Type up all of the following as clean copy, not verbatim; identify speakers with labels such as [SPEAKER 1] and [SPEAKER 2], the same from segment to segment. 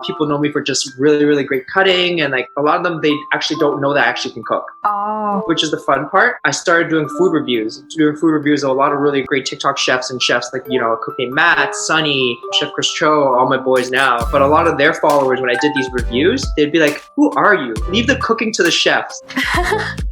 [SPEAKER 1] People know me for just really, really great cutting. And like a lot of them, they actually don't know that I actually can cook.
[SPEAKER 2] Oh.
[SPEAKER 1] Which is the fun part. I started doing food reviews. Doing food reviews of a lot of really great TikTok chefs and chefs like, a cook named Matt, Sunny, Chef Chris Cho, all my boys now. But a lot of their followers, when I did these reviews, they'd be like, who are you? Leave the cooking to the chefs.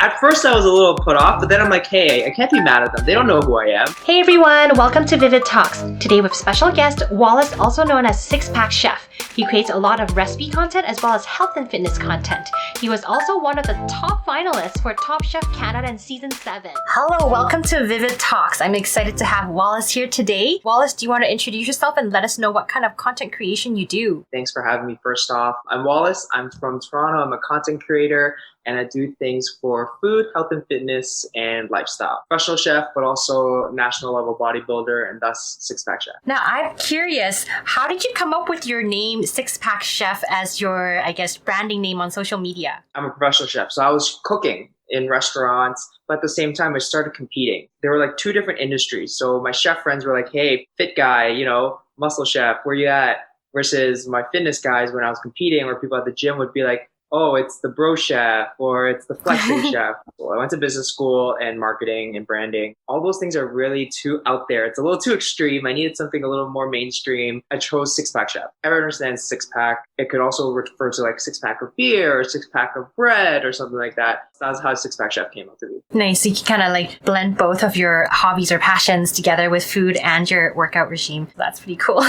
[SPEAKER 1] At first I was a little put off, but then I'm like, hey, I can't be mad at them. They don't know who I am.
[SPEAKER 2] Hey everyone, welcome to Vivid Talks. Today with special guest Wallace, also known as Six Pack Chef. He creates a lot of recipe content as well as health and fitness content. He was also one of the top finalists for Top Chef Canada in Season 7. Hello, welcome to Vivid Talks. I'm excited to have Wallace here today. Wallace, do you want to introduce yourself and let us know what kind of content creation you do?
[SPEAKER 1] Thanks for having me first off. I'm Wallace. I'm from Toronto. I'm a content creator and I do things for food, health and fitness, and lifestyle. Professional chef, but also national level bodybuilder and thus Six Pack Chef.
[SPEAKER 2] Now, I'm curious, how did you come up with your name Six Pack Chef as your, branding name on social media?
[SPEAKER 1] I'm a professional chef, so I was cooking in restaurants, but at the same time, I started competing. There were like two different industries. So my chef friends were like, hey, fit guy, muscle chef, where you at? Versus my fitness guys when I was competing, or people at the gym would be like, oh, it's the bro chef or it's the flexing chef. Well, I went to business school and marketing and branding. All those things are really too out there. It's a little too extreme. I needed something a little more mainstream. I chose Six Pack Chef. Everyone understands six pack. It could also refer to like six pack of beer or six pack of bread or something like that. So that's how Six Pack Chef came out to be.
[SPEAKER 2] Nice. So you can kind of blend both of your hobbies or passions together with food and your workout regime. That's pretty cool.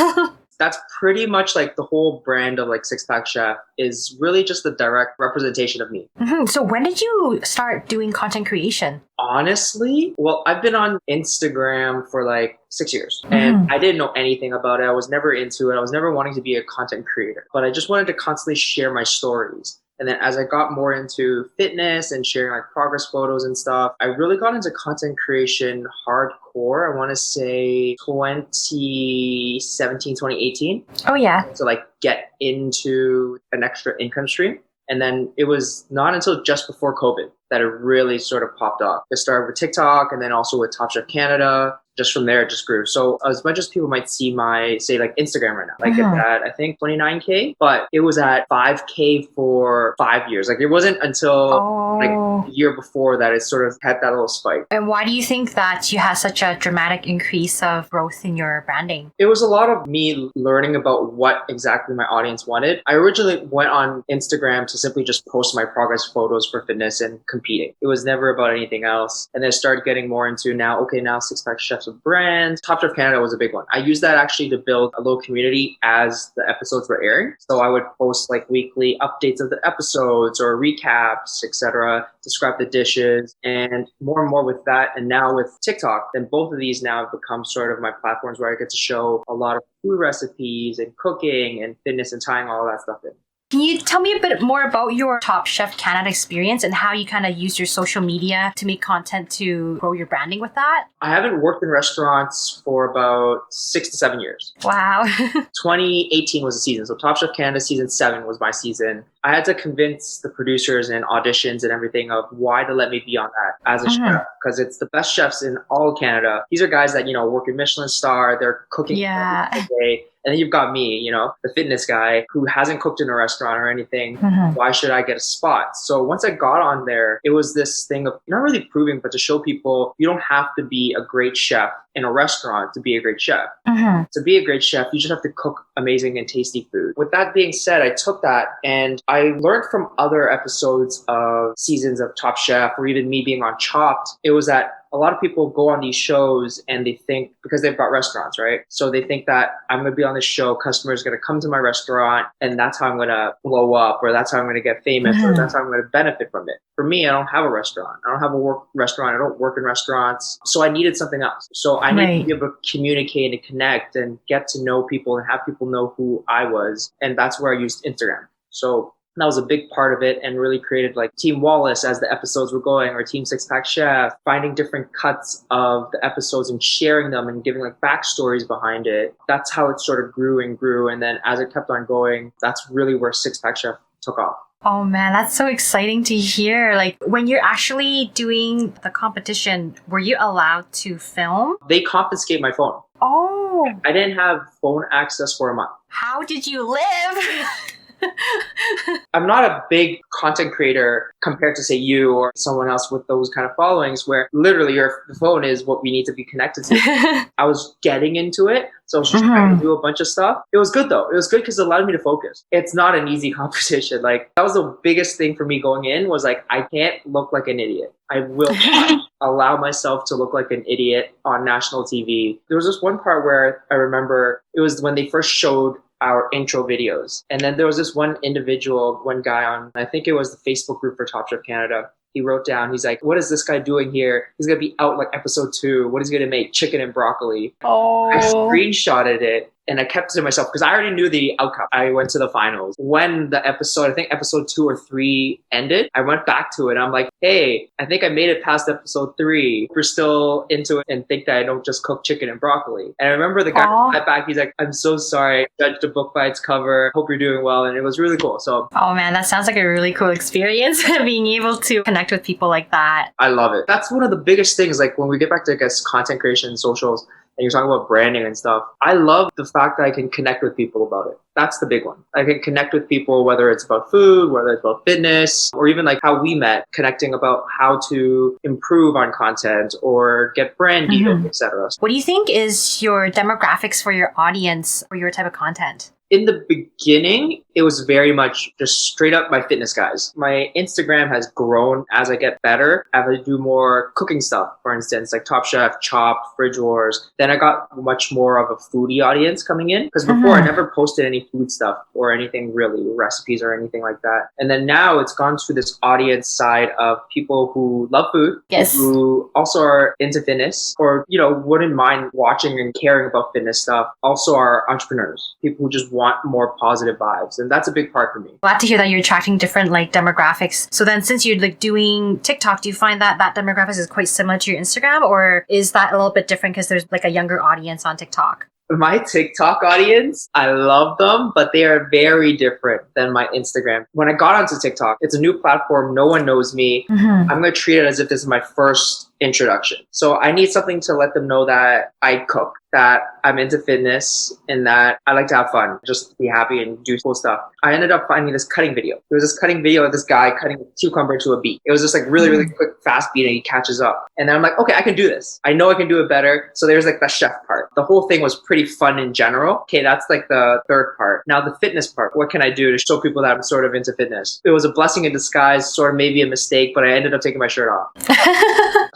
[SPEAKER 1] That's pretty much like the whole brand of like Six Pack Chef is really just a direct representation of me.
[SPEAKER 2] Mm-hmm. So when did you start doing content creation?
[SPEAKER 1] Honestly, well, I've been on Instagram for like 6 years and I didn't know anything about it. I was never into it. I was never wanting to be a content creator, but I just wanted to constantly share my stories. And then as I got more into fitness and sharing like progress photos and stuff, I really got into content creation hardcore. I want to say 2017, 2018.
[SPEAKER 2] Oh, yeah.
[SPEAKER 1] To like get into an extra income stream. And then it was not until just before COVID that it really sort of popped off. It started with TikTok and then also with Top Chef Canada. Just from there, it just grew. So as much as people might see my, say, like Instagram right now, like it's at, I think, 29K, but it was at 5K for 5 years. Like it wasn't until like the year before that it sort of had that little spike.
[SPEAKER 2] And why do you think that you had such a dramatic increase of growth in your branding?
[SPEAKER 1] It was a lot of me learning about what exactly my audience wanted. I originally went on Instagram to simply just post my progress photos for fitness and competing. It was never about anything else. And then I started getting more into now Six Pack Chef's a brand. Top Chef Canada was a big one. I used that actually to build a little community as the episodes were airing. So I would post like weekly updates of the episodes or recaps, etc., describe the dishes, and more with that. And now with TikTok, then both of these now have become sort of my platforms where I get to show a lot of food recipes and cooking and fitness and tying all that stuff in.
[SPEAKER 2] Can you tell me a bit more about your Top Chef Canada experience and how you kind of use your social media to make content to grow your branding with that?
[SPEAKER 1] I haven't worked in restaurants for about 6 to 7 years.
[SPEAKER 2] Wow.
[SPEAKER 1] 2018 was the season. So Top Chef Canada season 7 was my season. I had to convince the producers and auditions and everything of why to let me be on that as a chef, because it's the best chefs in all of Canada. These are guys that, work in Michelin star, they're cooking every day. And then you've got me, the fitness guy who hasn't cooked in a restaurant or anything. Why should I get a spot? So once I got on there, it was this thing of not really proving, but to show people you don't have to be a great chef in a restaurant to be a great chef. To be a great chef, you just have to cook amazing and tasty food. With that being said, I took that and I learned from other episodes of seasons of Top Chef or even me being on Chopped. It was that a lot of people go on these shows and they think, because they've got restaurants, right? So they think that I'm going to be on this show, customers are going to come to my restaurant and that's how I'm going to blow up, or that's how I'm going to get famous, or that's how I'm going to benefit from it. For me, I don't have a restaurant. I don't have a work restaurant. I don't work in restaurants. So I needed something else. So I needed to be able to communicate and connect and get to know people and have people know who I was. And that's where I used Instagram. So that was a big part of it and really created like Team Wallace as the episodes were going, or Team Six Pack Chef, finding different cuts of the episodes and sharing them and giving like backstories behind it. That's how it sort of grew and grew. And then as it kept on going, that's really where Six Pack Chef took off.
[SPEAKER 2] Oh man, that's so exciting to hear. Like when you're actually doing the competition, were you allowed to film?
[SPEAKER 1] They confiscate my phone.
[SPEAKER 2] Oh.
[SPEAKER 1] I didn't have phone access for a month.
[SPEAKER 2] How did you live?
[SPEAKER 1] I'm not a big content creator compared to say you or someone else with those kind of followings where literally your phone is what we need to be connected to. I was getting into it. So I was trying to do a bunch of stuff. It was good though. It was good because it allowed me to focus. It's not an easy competition. Like that was the biggest thing for me going in was like, I can't look like an idiot. I will not allow myself to look like an idiot on national TV. There was this one part where I remember it was when they first showed our intro videos. And then there was this one individual, one guy on, I think it was the Facebook group for Top Chef Canada. He wrote down, he's like, what is this guy doing here? He's going to be out like episode 2. What is he going to make? Chicken and broccoli.
[SPEAKER 2] Oh.
[SPEAKER 1] I screenshotted it and I kept it to myself because I already knew the outcome. I went to the finals. When the episode, I think episode 2 or 3 ended, I went back to it. I'm like, hey, I think I made it past episode 3. If you're still into it and think that I don't just cook chicken and broccoli. And I remember the guy got back, he's like, I'm so sorry. I judged the book by its cover. Hope you're doing well. And it was really cool. So,
[SPEAKER 2] oh man, that sounds like a really cool experience, being able to connect with people like that.
[SPEAKER 1] I love it. That's one of the biggest things. Like when we get back to, I guess, content creation and socials, and you're talking about branding and stuff, I love the fact that I can connect with people about it. That's the big one. I can connect with people, whether it's about food, whether it's about fitness, or even like how we met, connecting about how to improve on content or get brand deals, etc.
[SPEAKER 2] What do you think is your demographics for your audience or your type of content?
[SPEAKER 1] In the beginning, it was very much just straight up my fitness guys. My Instagram has grown as I get better, as I do more cooking stuff, for instance, like Top Chef, Chopped, Fridge Wars. Then I got much more of a foodie audience coming in because before I never posted any food stuff or anything really, recipes or anything like that. And then now it's gone to this audience side of people who love food, who also are into fitness or, you know, wouldn't mind watching and caring about fitness stuff. Also are entrepreneurs, people who just want more positive vibes, and that's a big part for me.
[SPEAKER 2] Glad to hear that you're attracting different like demographics. So then since you're like doing TikTok, do you find that that demographics is quite similar to your Instagram, or is that a little bit different because there's like a younger audience on TikTok?
[SPEAKER 1] My TikTok audience, I love them, but they are very different than my Instagram. When I got onto TikTok, it's a new platform. No one knows me. I'm going to treat it as if this is my first introduction. So I need something to let them know that I cook, that I'm into fitness, and that I like to have fun, just be happy and do cool stuff. I ended up finding this cutting video. There was this cutting video of this guy cutting a cucumber to a beat. It was just like really, really quick, fast beat, and he catches up. And then I'm like, okay, I can do this. I know I can do it better. So there's like the chef part. The whole thing was pretty fun in general. Okay, that's like the third part. Now the fitness part. What can I do to show people that I'm sort of into fitness? It was a blessing in disguise, sort of maybe a mistake, but I ended up taking my shirt off.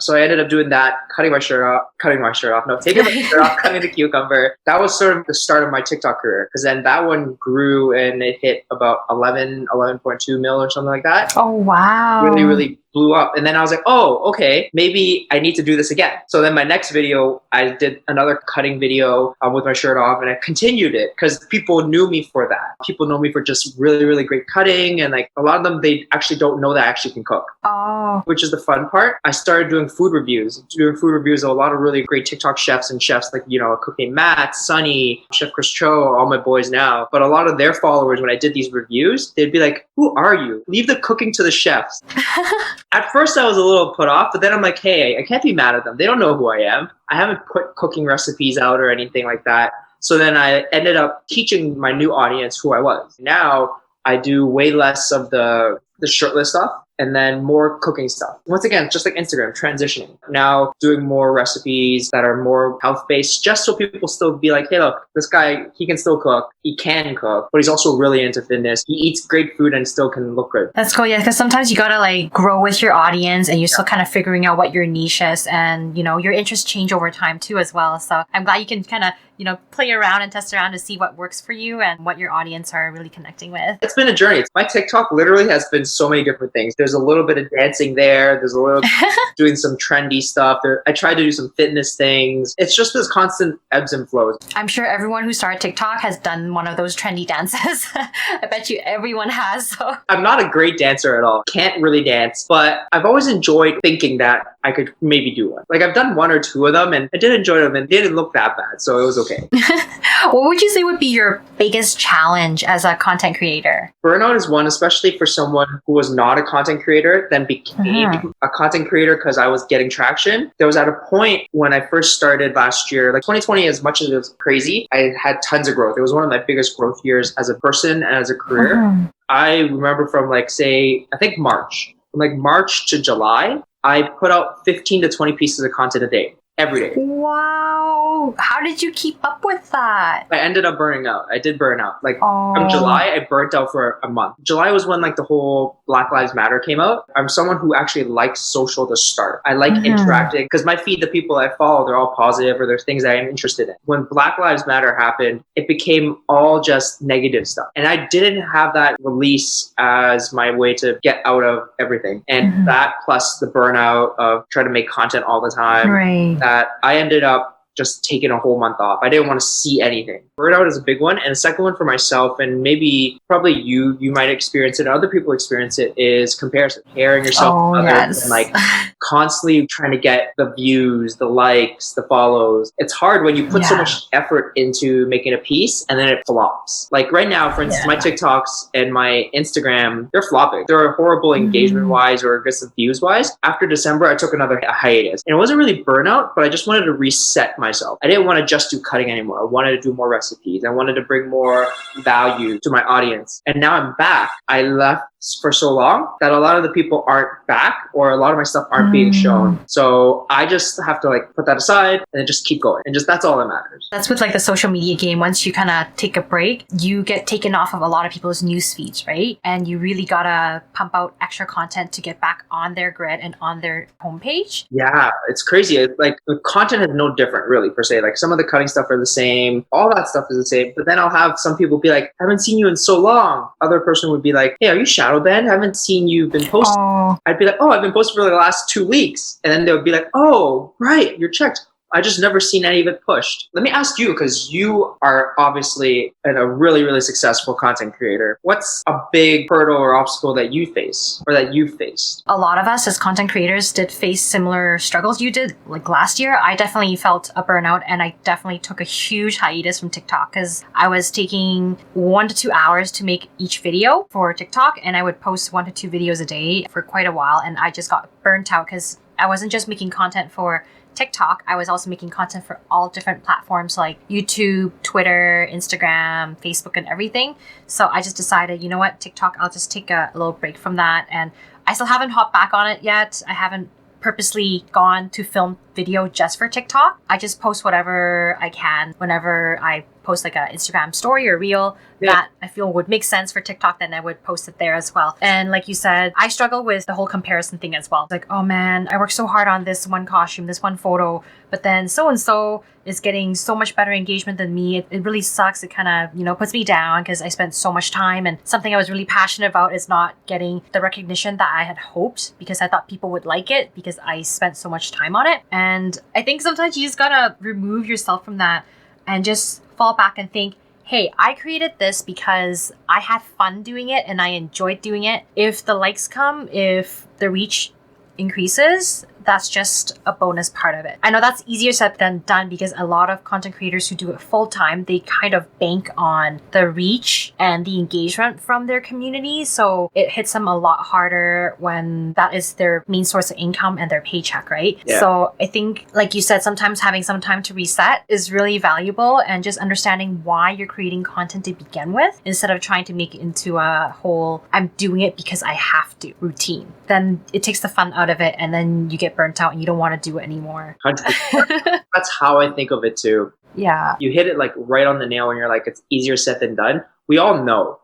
[SPEAKER 1] So I ended up doing that, taking my shirt off, cutting my shirt off, cutting the cucumber. That was sort of the start of my TikTok career, because then that one grew and it hit about 11.2 mil or something like that.
[SPEAKER 2] Oh, wow.
[SPEAKER 1] Really, really blew up. And then I was like, oh, okay, maybe I need to do this again. So then my next video, I did another cutting video with my shirt off, and I continued it because people knew me for that. People know me for just really, really great cutting. And like a lot of them, they actually don't know that I actually can cook.
[SPEAKER 2] Oh.
[SPEAKER 1] Which is the fun part. I started doing food reviews of a lot of really great TikTok chefs and chefs like, you know, a cook named Matt, Sunny, Chef Chris Cho, all my boys now. But a lot of their followers, when I did these reviews, they'd be like, who are you? Leave the cooking to the chefs. At first I was a little put off, but then I'm like, hey, I can't be mad at them. They don't know who I am. I haven't put cooking recipes out or anything like that. So then I ended up teaching my new audience who I was. Now I do way less of the shirtless stuff and then more cooking stuff. Once again, just like Instagram, transitioning. Now doing more recipes that are more health-based, just so people still be like, hey, look, this guy, he can still cook. He can cook, but he's also really into fitness. He eats great food and still can look good.
[SPEAKER 2] That's cool, yeah, because sometimes you gotta like grow with your audience and you're still kind of figuring out what your niche is, and, you know, your interests change over time too as well. So I'm glad you can kind of, you know, play around and test around to see what works for you and what your audience are really connecting with.
[SPEAKER 1] It's been a journey. My TikTok literally has been so many different things. There's a little bit of dancing there. There's a little doing some trendy stuff. I tried to do some fitness things. It's just this constant ebbs and flows.
[SPEAKER 2] I'm sure everyone who started TikTok has done one of those trendy dances. I bet you everyone has. So.
[SPEAKER 1] I'm not a great dancer at all. Can't really dance, but I've always enjoyed thinking that I could maybe do one. Like I've done one or two of them and I did enjoy them and they didn't look that bad. So it was okay.
[SPEAKER 2] What would you say would be your biggest challenge as a content creator?
[SPEAKER 1] Burnout is one, especially for someone who was not a content creator, then became a content creator because I was getting traction. There was at a point when I first started last year, like 2020, as much as it was crazy, I had tons of growth. It was one of my biggest growth years as a person and as a career. I remember from like, say, I think March, from like March to July, I put out 15 to 20 pieces of content a day, every day.
[SPEAKER 2] Wow. How did you keep up with that?
[SPEAKER 1] I ended up burning out. I did burn out. Like from July, I burnt out for a month. July was when like the whole Black Lives Matter came out. I'm someone who actually likes social to start. I like interacting because my feed, the people I follow, they're all positive or there's things that I'm interested in. When Black Lives Matter happened, it became all just negative stuff. And I didn't have that release as my way to get out of everything. And that plus the burnout of trying to make content all the time, that I ended up just taking a whole month off. I didn't want to see anything. Burnout is a big one. And the second one for myself, and maybe probably you might experience it, and other people experience it, is comparison. Comparing yourself to others and like constantly trying to get the views, the likes, the follows. It's hard when you put so much effort into making a piece and then it flops. Like right now, for instance, my TikToks and my Instagram, they're flopping. They're horrible engagement-wise or just views-wise. After December, I took another hiatus. And it wasn't really burnout, but I just wanted to reset myself. I didn't want to just do cutting anymore. I wanted to do more recipes. I wanted to bring more value to my audience. And now I'm back. I left for so long that a lot of the people aren't back, or a lot of my stuff aren't being shown. So I just have to like put that aside and then just keep going. And just that's all that matters.
[SPEAKER 2] That's with like the social media game. Once you kind of take a break, you get taken off of a lot of people's news feeds, right? And you really gotta pump out extra content to get back on their grid and on their homepage.
[SPEAKER 1] Yeah, it's crazy. It's like the content is no different really per se. Like some of the cutting stuff are the same. All that stuff is the same. But then I'll have some people be like, I haven't seen you in so long. Other person would be like, hey, are you shadow banned? I haven't seen you been posting. I'd be like, oh, I've been posting for the last 2 weeks. And then they would be like, oh, right, you're checked. I just never seen any of it pushed. Let me ask you, because you are obviously a really, really successful content creator. What's a big hurdle or obstacle that you face or that you've faced?
[SPEAKER 2] A lot of us as content creators did face similar struggles you did. Like last year, I definitely felt a burnout, and I definitely took a huge hiatus from TikTok because I was taking 1 to 2 hours to make each video for TikTok, and I would post 1 to 2 videos a day for quite a while. And I just got burnt out because I wasn't just making content for TikTok, I was also making content for all different platforms like YouTube, Twitter, Instagram, Facebook, and everything. So I just decided, you know what, TikTok, I'll just take a little break from that. And I still haven't hopped back on it yet. I haven't purposely gone to film video just for TikTok. I just post whatever I can whenever I post like a Instagram story or reel that I feel would make sense for TikTok, then I would post it there as well. And like you said, I struggle with the whole comparison thing as well. It's like, oh man, I worked so hard on this one costume, this one photo, but then so-and-so is getting so much better engagement than me. It really sucks. It kind of, puts me down because I spent so much time, and something I was really passionate about is not getting the recognition that I had hoped because I thought people would like it because I spent so much time on it. And I think sometimes you just gotta remove yourself from that and just fall back and think, hey, I created this because I had fun doing it and I enjoyed doing it. If the likes come, if the reach increases, that's just a bonus part of it. I know that's easier said than done because a lot of content creators who do it full time, they kind of bank on the reach and the engagement from their community. So it hits them a lot harder when that is their main source of income and their paycheck, right? Yeah. So I think, like you said, sometimes having some time to reset is really valuable, and just understanding why you're creating content to begin with instead of trying to make it into a whole, I'm doing it because I have to routine. Then it takes the fun out of it, and then you get burnt out and you don't want to do it anymore.
[SPEAKER 1] 100%. That's how I think of it too.
[SPEAKER 2] Yeah.
[SPEAKER 1] You hit it like right on the nail when you're like, it's easier said than done. We all know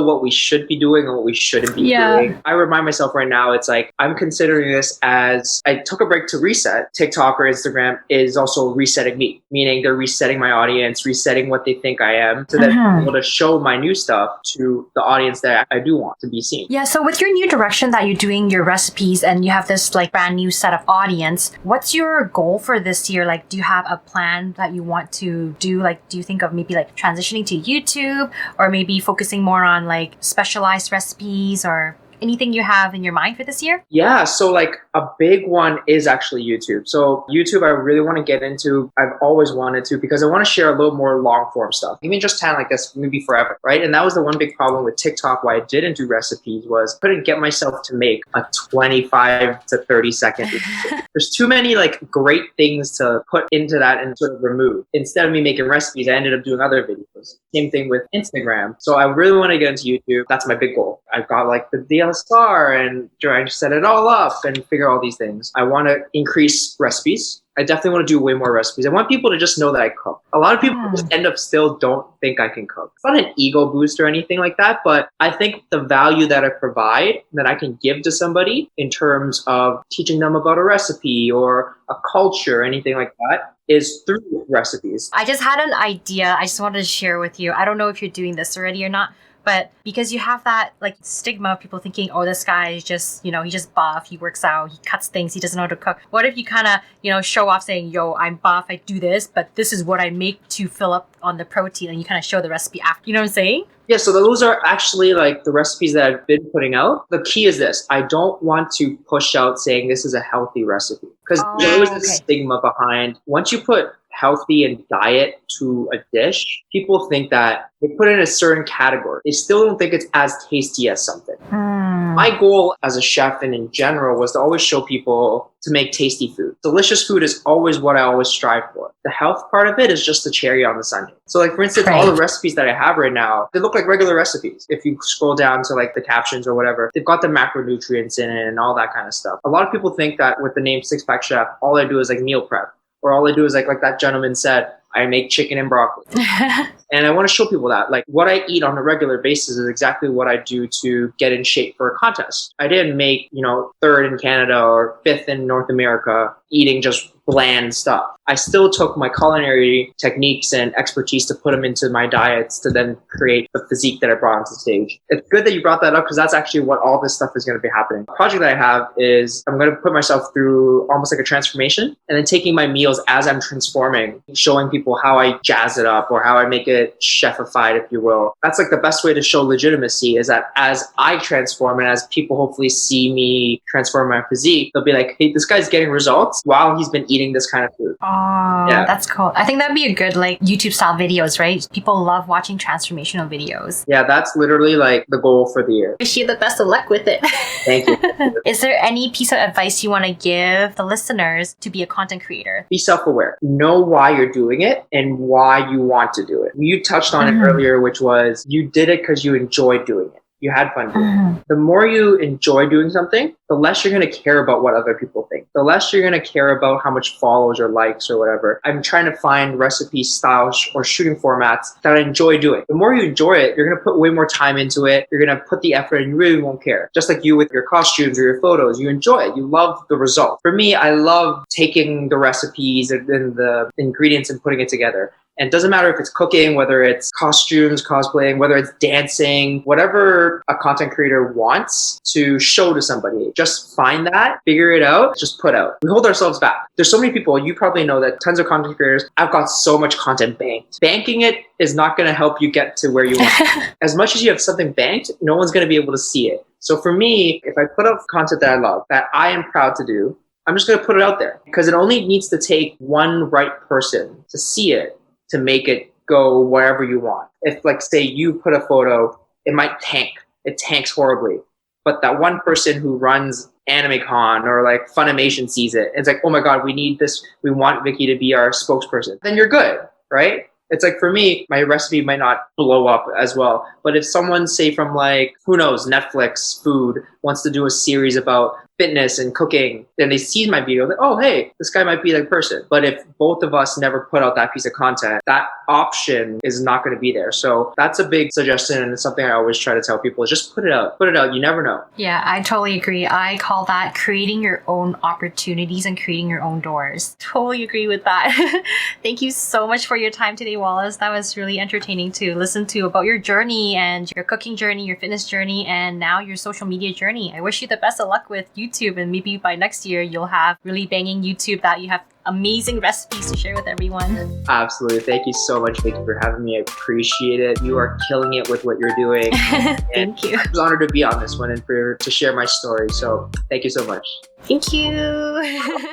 [SPEAKER 1] what we should be doing and what we shouldn't be doing. I remind myself right now, it's like, I'm considering this as I took a break to reset. TikTok or Instagram is also resetting me, meaning they're resetting my audience, resetting what they think I am, so that I'm able to show my new stuff to the audience that I do want to be seen.
[SPEAKER 2] Yeah, so with your new direction that you're doing your recipes and you have this like brand new set of audience, what's your goal for this year? Like, do you have a plan that you want to do? Like, do you think of maybe like transitioning to YouTube, or maybe focusing more on like specialized recipes, or anything you have in your mind for this year?
[SPEAKER 1] Yeah, so like a big one is actually YouTube. So YouTube, I really want to get into. I've always wanted to because I want to share a little more long form stuff. Even just kind of like this, maybe forever, right? And that was the one big problem with TikTok. Why I didn't do recipes was I couldn't get myself to make a 25 to 30-second video. There's too many like great things to put into that and sort of remove. Instead of me making recipes, I ended up doing other videos. Same thing with Instagram. So I really want to get into YouTube. That's my big goal. I've got like the DSLR and trying to set it all up and figure all these things. I want to increase recipes. I definitely want to do way more recipes. I want people to just know that I cook. A lot of people just end up still don't think I can cook. It's not an ego boost or anything like that, but I think the value that I provide, that I can give to somebody in terms of teaching them about a recipe or a culture, anything like that, is through recipes.
[SPEAKER 2] I just had an idea I just wanted to share with you. I don't know if you're doing this already or not, but because you have that like stigma of people thinking, oh, this guy is just, he's just buff, he works out, he cuts things, he doesn't know how to cook. What if you kind of, show off saying, yo, I'm buff, I do this, but this is what I make to fill up on the protein, and you kind of show the recipe after. You know what I'm saying?
[SPEAKER 1] Yeah, so those are actually like the recipes that I've been putting out. The key is this. I don't want to push out saying this is a healthy recipe because there's always this stigma behind. Once you put healthy and diet to a dish, people think that they put it in a certain category. They still don't think it's as tasty as something. My goal as a chef and in general was to always show people to make tasty food. Delicious food is always what I always strive for. The health part of it is just the cherry on the sundae. So like, for instance, all the recipes that I have right now, they look like regular recipes. If you scroll down to like the captions or whatever, they've got the macronutrients in it and all that kind of stuff. A lot of people think that with the name Six Pack Chef, all I do is like meal prep. Or all I do is like that gentleman said, I make chicken and broccoli. And I want to show people that like what I eat on a regular basis is exactly what I do to get in shape for a contest. I didn't make, third in Canada or fifth in North America eating just bland stuff. I still took my culinary techniques and expertise to put them into my diets to then create the physique that I brought onto stage. It's good that you brought that up because that's actually what all this stuff is going to be happening. The project that I have is I'm going to put myself through almost like a transformation and then taking my meals as I'm transforming, showing people how I jazz it up or how I make it chefified, if you will. That's like the best way to show legitimacy is that as I transform and as people hopefully see me transform my physique, they'll be like, hey, this guy's getting results while he's been eating this kind of food.
[SPEAKER 2] Oh, yeah. That's cool. I think that'd be a good like YouTube style videos, right? People love watching transformational videos.
[SPEAKER 1] Yeah, that's literally like the goal for the year.
[SPEAKER 2] Wish you the best of luck with it.
[SPEAKER 1] Thank you.
[SPEAKER 2] Is there any piece of advice you want to give the listeners to be a content creator?
[SPEAKER 1] Be self-aware. Know why you're doing it and why you want to do it. You touched on it earlier, which was you did it because you enjoyed doing it. You had fun doing it. The more you enjoy doing something, the less you're going to care about what other people think. The less you're going to care about how much follows or likes or whatever. I'm trying to find recipe styles or shooting formats that I enjoy doing. The more you enjoy it, you're going to put way more time into it. You're going to put the effort and you really won't care. Just like you with your costumes or your photos, you enjoy it. You love the result. For me, I love taking the recipes and the ingredients and putting it together. And it doesn't matter if it's cooking, whether it's costumes, cosplaying, whether it's dancing, whatever a content creator wants to show to somebody. Just find that, figure it out, just put out. We hold ourselves back. There's so many people, you probably know that tons of content creators, I've got so much content banked. Banking it is not going to help you get to where you want. As much as you have something banked, no one's going to be able to see it. So for me, if I put out content that I love, that I am proud to do, I'm just going to put it out there because it only needs to take one right person to see it to make it go wherever you want. If like say you put a photo, it might tank. It tanks horribly. But that one person who runs AnimeCon or like Funimation sees it, it's like, oh my God, we need this. We want Vicky to be our spokesperson. Then you're good, right? It's like for me, my recipe might not blow up as well. But if someone say from like, who knows, Netflix food wants to do a series about fitness and cooking, then they see my video, like, oh, hey, this guy might be that person. But if both of us never put out that piece of content, that option is not going to be there. So that's a big suggestion. And it's something I always try to tell people is just put it out. Put it out. You never know.
[SPEAKER 2] Yeah, I totally agree. I call that creating your own opportunities and creating your own doors. Totally agree with that. Thank you so much for your time today, Wallace. That was really entertaining to listen to about your journey and your cooking journey, your fitness journey, and now your social media journey. I wish you the best of luck with YouTube YouTube, and maybe by next year you'll have really banging YouTube that you have amazing recipes to share with everyone.
[SPEAKER 1] Absolutely. Thank you so much, Vicky, for having me. I appreciate it. You are killing it with what you're doing.
[SPEAKER 2] Thank you.
[SPEAKER 1] I was honored to be on this one and to share my story. So thank you so much.
[SPEAKER 2] Thank you.